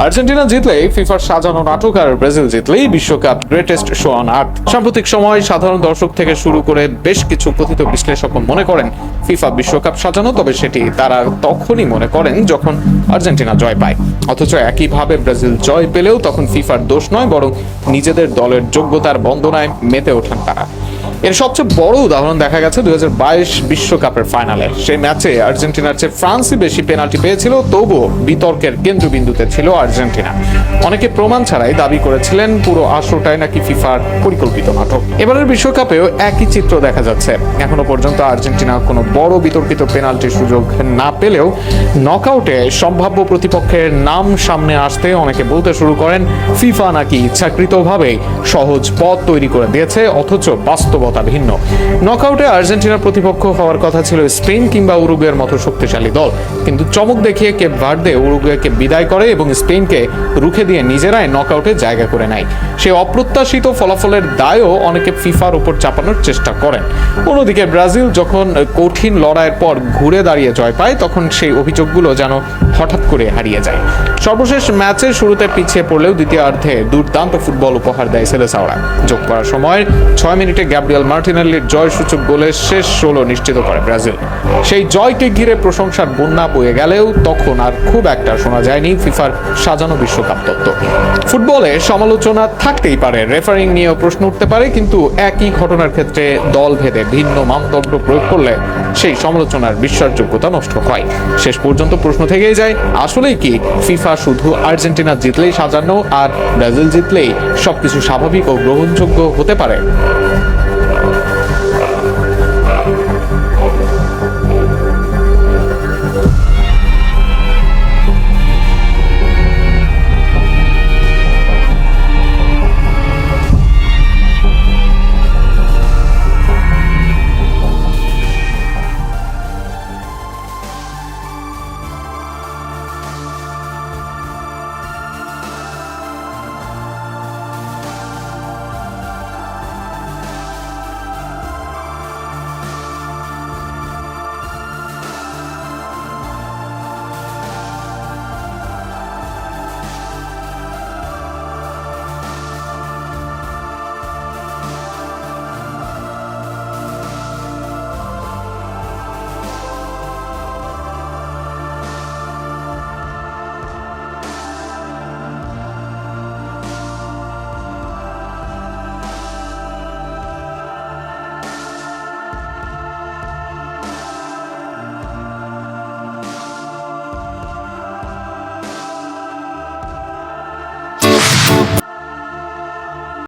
Argentina জিতলেই ফিফার সাজানো নাটক, আর ব্রাজিল জিতলেই বিশ্বকাপ গ্রেটেস্ট শো অন আর্থ। সাম্প্রতিক সময় সাধারণ দর্শক থেকে শুরু করে বেশ কিছু কথিত বিশ্লেষক মনে করেন ফিফা বিশ্বকাপ সাজানো, তবে সেটি তারা তখনই মনে করেন যখন আর্জেন্টিনা জয় পায়। অথচ একইভাবে ব্রাজিল জয় পেলেও তখন ফিফার দোষ নয়, বরং নিজেদের দলের যোগ্যতার বন্দনায় মেতে ওঠেন তারা। এর সবচেয়ে বড় উদাহরণ দেখা গেছে 2022 বিশ্বকাপের ফাইনালে। সেই ম্যাচে আর্জেন্টিনার চেয়ে ফ্রান্সই বেশি পেনাল্টি পেয়েছিল, তবুও বিতর্কের কেন্দ্রবিন্দুতে ছিল আর্জেন্টিনা। অনেকে প্রমাণ ছাড়াই দাবি করেছিলেন পুরো আসরটাই নাকি ফিফার পরিকল্পিত নাটক। এবারের বিশ্বকাপেও একই চিত্র দেখা যাচ্ছে। এখনো পর্যন্ত আর্জেন্টিনা কোনো বড় বিতর্কিত পেনাল্টির সুযোগ না পেলেও নকআউটে সম্ভাব্য প্রতিপক্ষের নাম সামনে আসতে অনেকে বলতে শুরু করেন ফিফা নাকি ইচ্ছাকৃতভাবে সহজ পথ তৈরি করে দিয়েছে, অথচ বাস্তবতা ভিন্ন। নকআউটে আর্জেন্টিনার প্রতিপক্ষ হওয়ার কথা ছিল স্পেন কিংবা উরুগুয়ের মতো শক্তিশালী দল, কিন্তু চমক দেখিয়ে কেপ ভার্দে উরুগুয়েকে বিদায় করে এবং স্পেনকে রুখে দিয়ে নিজেরাই নকআউটে জায়গা করে নেয়। সেই অপ্রত্যাশিত ফলাফলের দায়ও অনেকে ফিফার উপর চাপানোর চেষ্টা করেন। অন্যদিকে ব্রাজিল যখন কঠিন লড়াইয়ের পর ঘুরে দাঁড়িয়ে জয় পায়, তখন সেই অভিযোগগুলো যেন হঠাৎ করে হারিয়ে যায়। সর্বশেষ ম্যাচের শুরুতে পিছিয়ে পড়লেও দ্বিতীয়ার্ধে দুর্দান্ত ফুটবল উপহার দেয় সেলেসাওরা। যোগ করার সময় 6 মিনিটে গ্যাব্রিয়েল মার্টিনেল্লির জয়সূচক গোলে শেষ 16 নিশ্চিত করে ব্রাজিল। সেই জয়কে ঘিরে প্রশংসার বন্যা বয়ে গেলেও তখন আর খুব একটা শোনা যায়নি ফিফার সাজানো বিশ্বকাপ তত্ত্ব। ফুটবলে সমালোচনা থাকতেই পারে, রেফারিং নিয়েও প্রশ্ন উঠতে পারে, কিন্তু একই ঘটনার ক্ষেত্রে দল ভেদে ভিন্ন মানদণ্ড প্রয়োগ করলে সেই সমালোচনার বিশ্বাসযোগ্যতা নষ্ট হয়। শেষ পর্যন্ত প্রশ্ন থেকেই যায়, আসলেই কি ফিফা শুধু আর্জেন্টিনা জিতলেই সাজানো আর ব্রাজিল জিতলেই সবকিছু স্বাভাবিক ও গ্রহণযোগ্য হতে পারে?